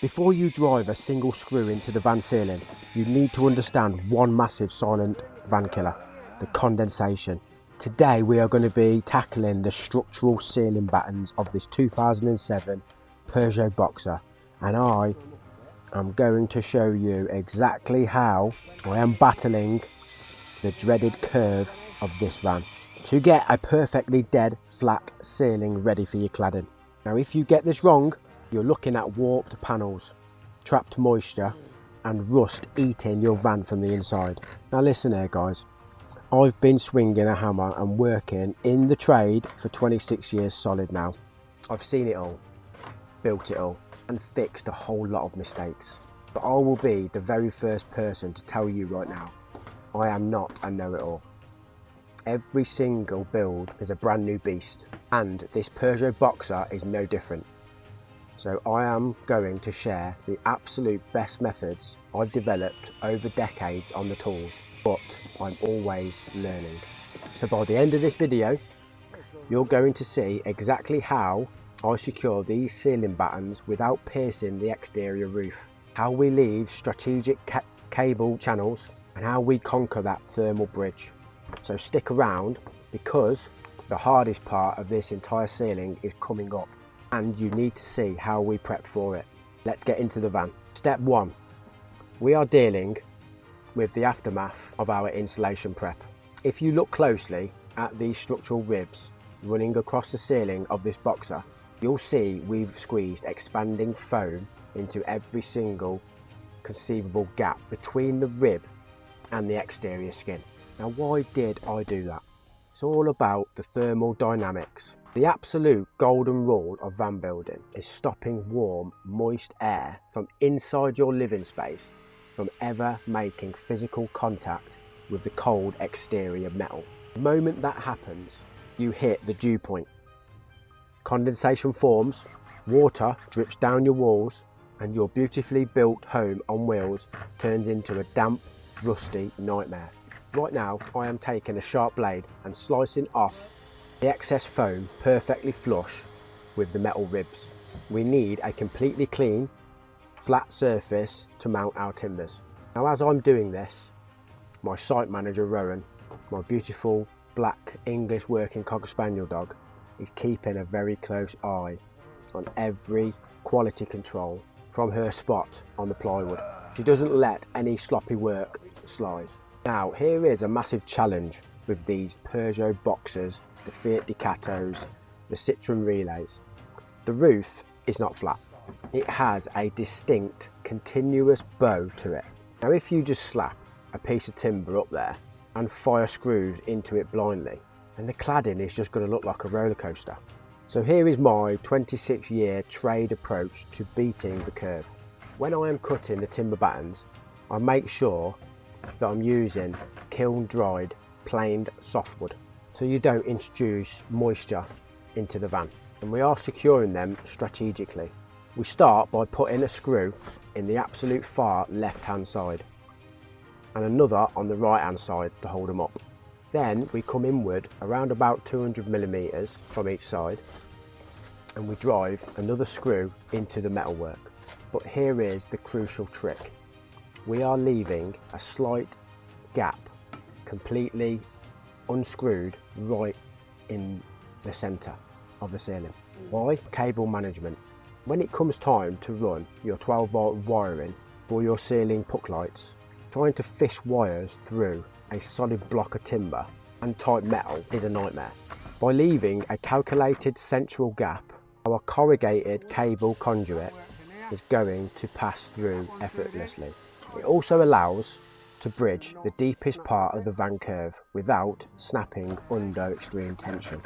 Before you drive a single screw into the van ceiling, you need to understand one massive silent van killer, the condensation. Today we are going to be tackling the structural ceiling battens of this 2007 Peugeot Boxer, and I am going to show you exactly how I am battling the dreaded curve of this van to get a perfectly dead flat ceiling ready for your cladding. Now if you get this wrong, you're looking at warped panels, trapped moisture and rust eating your van from the inside. Now listen here guys, I've been swinging a hammer and working in the trade for 26 years solid now. I've seen it all, built it all and fixed a whole lot of mistakes. But I will be the very first person to tell you right now, I am not a know-it-all. Every single build is a brand new beast and this Peugeot Boxer is no different. So I am going to share the absolute best methods I've developed over decades on the tools, but I'm always learning. So by the end of this video, you're going to see exactly how I secure these ceiling battens without piercing the exterior roof, how we leave strategic cable channels, and how we conquer that thermal bridge. So stick around because the hardest part of this entire ceiling is coming up. And you need to see how we prepped for it. Let's get into the van. Step 1, we are dealing with the aftermath of our insulation prep. If you look closely at these structural ribs running across the ceiling of this Boxer, you'll see we've squeezed expanding foam into every single conceivable gap between the rib and the exterior skin. Now why did I do that? It's all about the thermal dynamics. The absolute golden rule of van building is stopping warm, moist air from inside your living space from ever making physical contact with the cold exterior metal. The moment that happens, you hit the dew point. Condensation forms, water drips down your walls, and your beautifully built home on wheels turns into a damp, rusty nightmare. Right now, I am taking a sharp blade and slicing off the excess foam perfectly flush with the metal ribs. We need a completely clean, flat surface to mount our timbers. Now as I'm doing this, my site manager Rowan, my beautiful black English working Cocker Spaniel dog, is keeping a very close eye on every quality control from her spot on the plywood. She doesn't let any sloppy work slide. Now here is a massive challenge with these Peugeot Boxers, the Fiat Ducatos, the Citroen Relays. The roof is not flat. It has a distinct continuous bow to it. Now if you just slap a piece of timber up there and fire screws into it blindly, and the cladding is just going to look like a roller coaster. So here is my 26-year trade approach to beating the curve. When I am cutting the timber battens, I make sure that I'm using kiln dried planed softwood so you don't introduce moisture into the van, and we are securing them strategically. We start by putting a screw in the absolute far left hand side and another on the right hand side to hold them up. Then we come inward around about 200mm from each side and we drive another screw into the metalwork. But here is the crucial trick. We are leaving a slight gap completely unscrewed right in the centre of the ceiling. Why? Cable management. When it comes time to run your 12-volt wiring for your ceiling puck lights, trying to fish wires through a solid block of timber and tight metal is a nightmare. By leaving a calculated central gap, our corrugated cable conduit is going to pass through effortlessly. It also allows to bridge the deepest part of the van curve without snapping under extreme tension.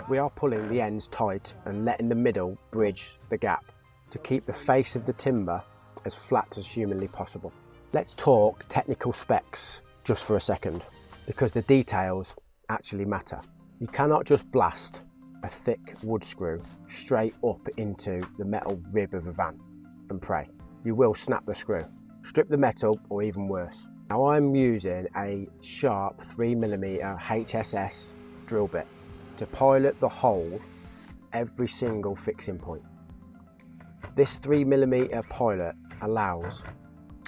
We are pulling the ends tight and letting the middle bridge the gap to keep the face of the timber as flat as humanly possible. Let's talk technical specs just for a second, because the details actually matter. You cannot just blast a thick wood screw straight up into the metal rib of a van and pray. You will snap the screw, strip the metal, or even worse. Now I'm using a sharp 3mm HSS drill bit to pilot the hole every single fixing point. This 3mm pilot allows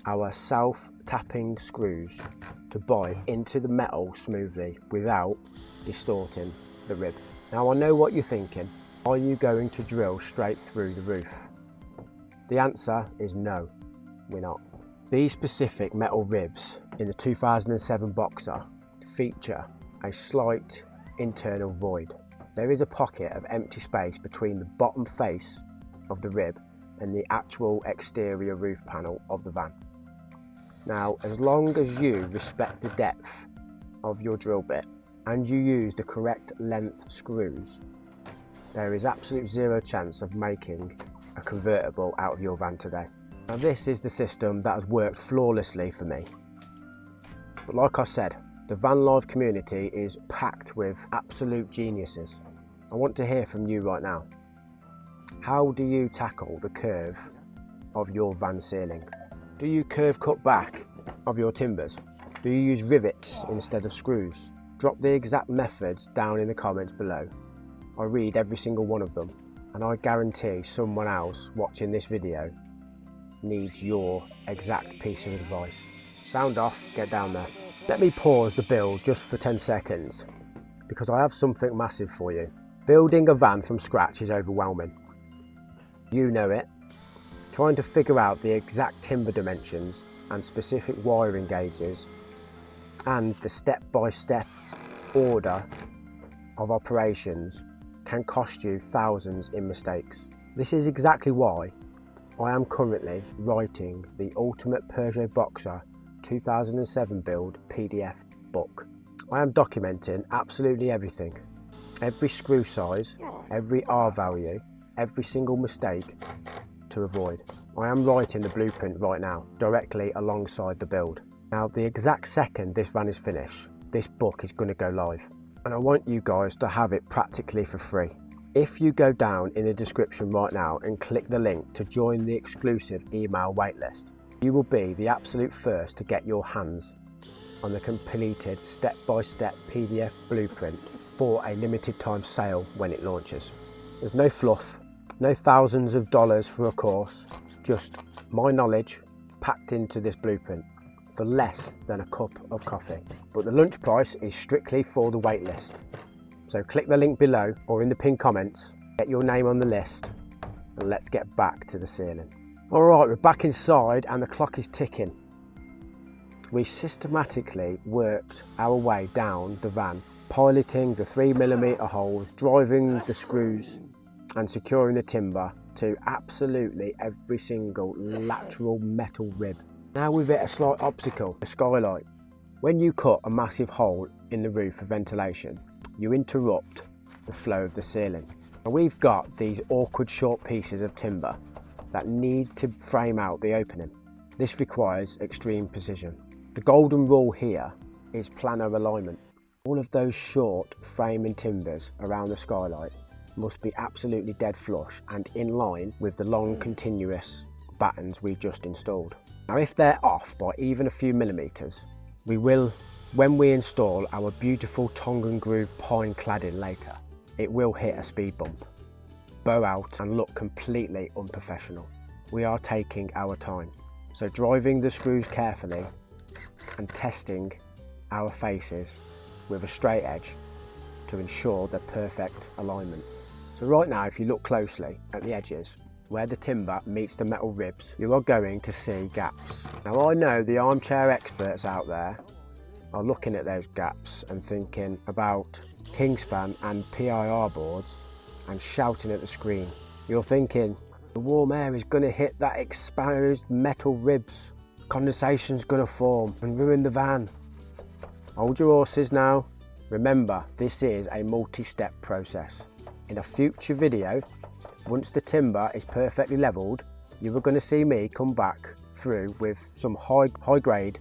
our self-tapping screws to bite into the metal smoothly without distorting the rib. Now I know what you're thinking. Are you going to drill straight through the roof? The answer is no, we're not. These specific metal ribs in the 2007 Boxer feature a slight internal void. There is a pocket of empty space between the bottom face of the rib and the actual exterior roof panel of the van. Now, as long as you respect the depth of your drill bit and you use the correct length screws, there is absolute zero chance of making a convertible out of your van today. Now, this is the system that has worked flawlessly for me. But like I said, the van life community is packed with absolute geniuses. I want to hear from you right now. How do you tackle the curve of your van ceiling? Do you curve cut back of your timbers? Do you use rivets instead of screws? Drop the exact methods down in the comments below. I read every single one of them, and I guarantee someone else watching this video needs your exact piece of advice. Sound off, get down there. Let me pause the build just for 10 seconds because I have something massive for you. Building a van from scratch is overwhelming. You know it. Trying to figure out the exact timber dimensions and specific wiring gauges and the step-by-step order of operations can cost you thousands in mistakes. This is exactly why I am currently writing the Ultimate Peugeot Boxer 2007 build PDF book. I am documenting absolutely everything. Every screw size, every R value, every single mistake to avoid. I am writing the blueprint right now, directly alongside the build. Now, the exact second this van is finished, this book is going to go live. And I want you guys to have it practically for free. If you go down in the description right now and click the link to join the exclusive email waitlist, you will be the absolute first to get your hands on the completed step-by-step PDF blueprint for a limited time sale when it launches. There's no fluff, no thousands of dollars for a course, just my knowledge packed into this blueprint for less than a cup of coffee. But the lunch price is strictly for the waitlist. So click the link below or in the pinned comments, get your name on the list, and let's get back to the ceiling. All right, we're back inside and the clock is ticking. We systematically worked our way down the van, piloting the 3mm holes, driving the screws and securing the timber to absolutely every single lateral metal rib. Now we've hit a slight obstacle, the skylight. When you cut a massive hole in the roof for ventilation, you interrupt the flow of the ceiling. And we've got these awkward short pieces of timber that need to frame out the opening. This requires extreme precision. The golden rule here is planar alignment. All of those short framing timbers around the skylight must be absolutely dead flush and in line with the long continuous battens we've just installed. Now if they're off by even a few millimeters, we will, when we install our beautiful tongue and groove pine cladding later, it will hit a speed bump, bow out and look completely unprofessional. We are taking our time, so driving the screws carefully and testing our faces with a straight edge to ensure the perfect alignment. So right now, if you look closely at the edges, where the timber meets the metal ribs, you are going to see gaps. Now I know the armchair experts out there are looking at those gaps and thinking about Kingspan and PIR boards and shouting at the screen. You're thinking, the warm air is going to hit that exposed metal ribs. Condensation's going to form and ruin the van. Hold your horses now. Remember, this is a multi-step process. In a future video, once the timber is perfectly levelled, you are going to see me come back through with some high grade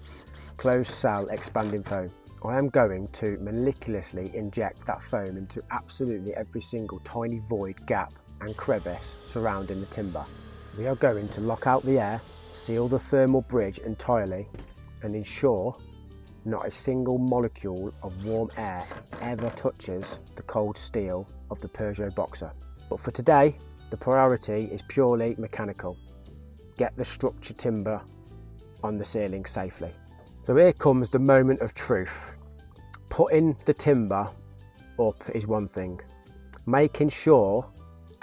closed cell expanding foam. I am going to meticulously inject that foam into absolutely every single tiny void, gap and crevice surrounding the timber. We are going to lock out the air, seal the thermal bridge entirely and ensure not a single molecule of warm air ever touches the cold steel of the Peugeot Boxer. But for today, The priority is purely mechanical. Get the structure timber on the ceiling safely. So here comes the moment of truth. Putting the timber up is one thing. Making sure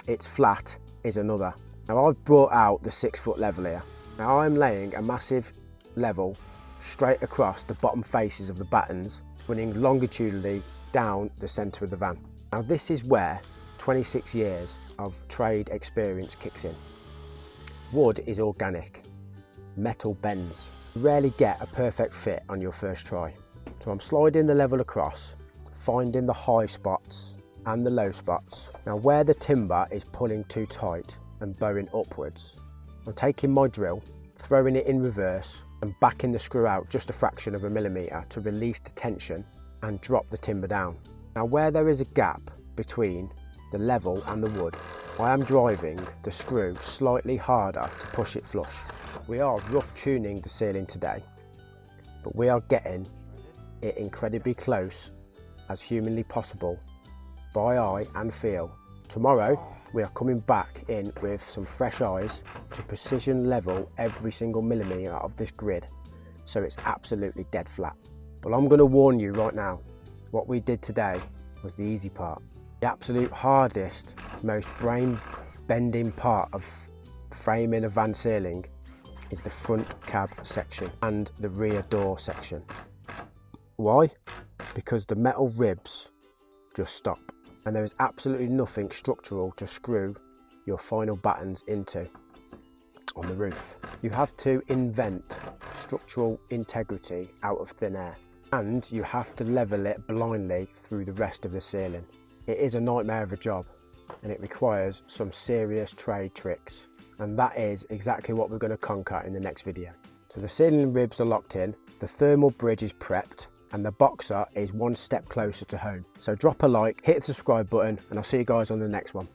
it's flat is another. Now I've brought out the 6-foot level here. Now I'm laying a massive level straight across the bottom faces of the battens, running longitudinally down the centre of the van. Now this is where 26 years of trade experience kicks in. Wood is organic, metal bends. You rarely get a perfect fit on your first try. So I'm sliding the level across, finding the high spots and the low spots. Now where the timber is pulling too tight and bowing upwards, I'm taking my drill, throwing it in reverse and backing the screw out just a fraction of a millimetre to release the tension and drop the timber down. Now where there is a gap between the level and the wood, I am driving the screw slightly harder to push it flush. We are rough tuning the ceiling today, but we are getting it incredibly close as humanly possible by eye and feel. Tomorrow we are coming back in with some fresh eyes to precision level every single millimetre of this grid so it's absolutely dead flat. But I'm going to warn you right now, what we did today was the easy part. The absolute hardest, most brain bending part of framing a van ceiling is the front cab section and the rear door section. Why? Because the metal ribs just stop and there is absolutely nothing structural to screw your final battens into on the roof. You have to invent structural integrity out of thin air, and you have to level it blindly through the rest of the ceiling. It is a nightmare of a job and it requires some serious trade tricks, and that is exactly what we're going to conquer in the next video. So the ceiling ribs are locked in, the thermal bridge is prepped, and the Boxer is one step closer to home. So drop a like, hit the subscribe button, and I'll see you guys on the next one.